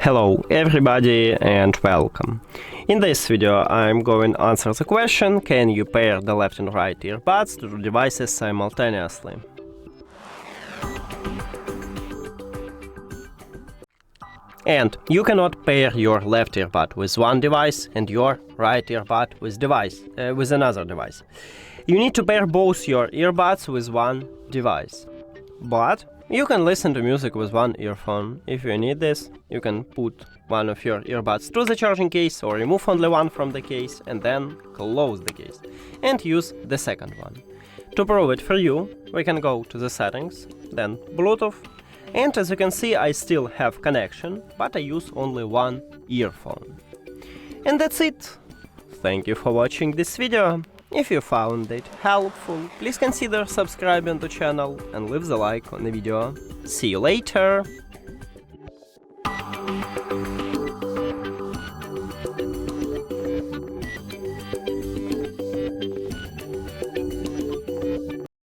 Hello everybody and welcome. In this video I'm going to answer the question, can you pair the left and right earbuds to two devices simultaneously? And you cannot pair your left earbud with one device and your right earbud with another device. You need to pair both your earbuds with one device. But you can listen to music with one earphone. If you need this, you can put one of your earbuds to the charging case or remove only one from the case and then close the case and use the second one. To prove it for you, we can go to the settings, then Bluetooth, and as you can see I still have connection, but I use only one earphone. And that's it. Thank you for watching this video. If you found it helpful, please consider subscribing to the channel and leave the like on the video. See you later!